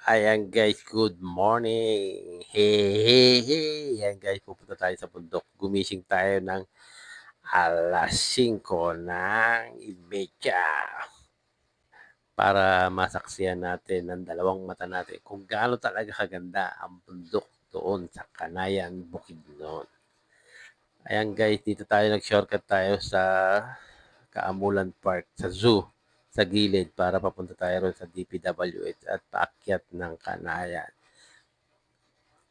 Ayan guys, good morning. Hey, hey, hey. Ayan guys, pupunta tayo sa bundok. Gumising tayo ng 5:00 ng imedya para masaksihan natin ng dalawang mata natin kung gaano talaga kaganda ang bundok doon sa Kanayan, Bukidnon. Ayan guys, dito tayo nag-shortcut tayo sa Kaamulan Park, sa zoo, sa gilid para papunta tayo ron sa DPWH at paakyat ng Kanayan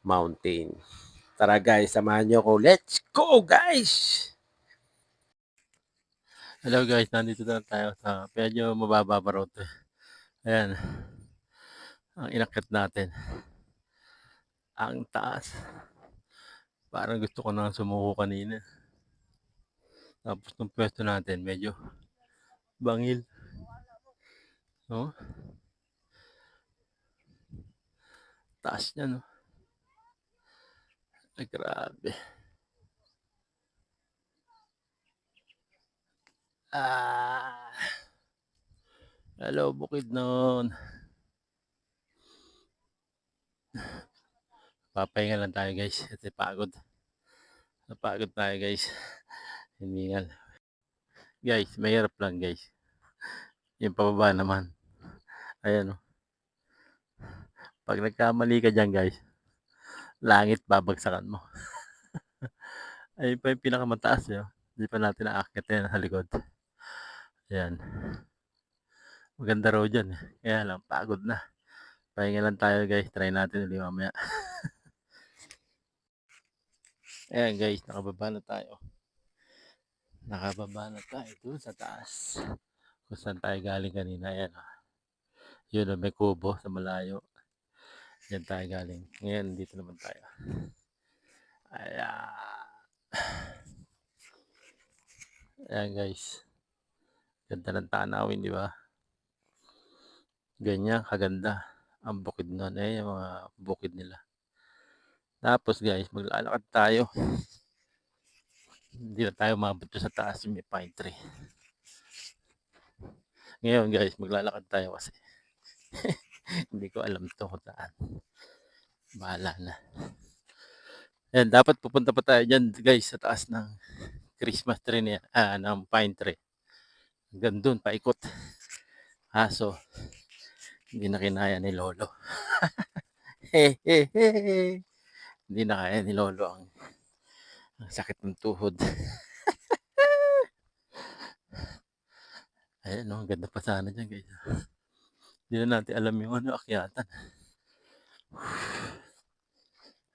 Mountain. Tara guys, samahan nyo ko. Let's go guys! Hello guys, nandito na tayo sa medyo mababa pa road. Ayan, ang inakyat natin. Ang taas. Parang gusto ko nang sumuko kanina. Tapos ng pwesto natin, medyo bangil. No? Taas niya, no? Ay, grabe. Ah! Hello, Bukidnon. Papahinga lang tayo guys. Kasi pagod. Napagod tayo guys. Hiningal. Guys, mahirap lang guys. Yung pababa naman. Ayan, no? Pag nagkamali ka dyan guys, langit babagsakan mo. Ayun pa yung pinakamataas yun. Hindi pa natin naakyat yan sa likod. Ayan. Maganda raw dyan. Kaya lang, pagod na. Pahinga lang tayo guys. Try natin ulit mamaya. Ayan guys, nakababa na tayo. Nakababa na tayo doon sa taas. Kung saan tayo galing kanina. Ayan. Yun, may kubo sa malayo. Diyan tayo galing. Ngayon, dito naman tayo. Ayan. Ayan guys. Ganda ng tanawin, di ba? Ganyan, kaganda. Ang bukid nun. Eh, yung mga bukid nila. Tapos guys, maglalakad tayo. Hindi na tayo mabot sa taas yung may pine tree. Ngayon guys, maglalakad tayo kasi hindi ko alam to kung saan. Bahala na. Ayan, dapat pupunta pa tayo dyan guys sa taas ng Christmas tree niya, ng pine tree. Hanggang dun, paikot. Aso, hindi na kinaya ni Lolo. Hindi na kaya ni Lolo ang sakit ng tuhod. Ayan, no, ang ganda pa sana dyan guys. Hindi na natin alam yung akyatan.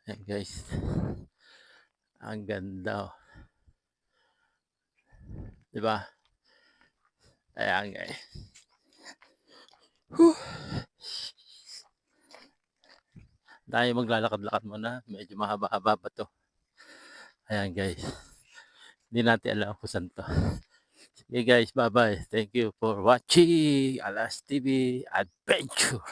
Ayan guys. Ang ganda, oh. Diba? Ayan guys. Tayo maglalakad-lakad muna. Medyo mahaba-haba pa to. Ayan guys. Hindi natin alam kung saan to. Sige guys, bye-bye. Thank you for watching Alas TV Adventure.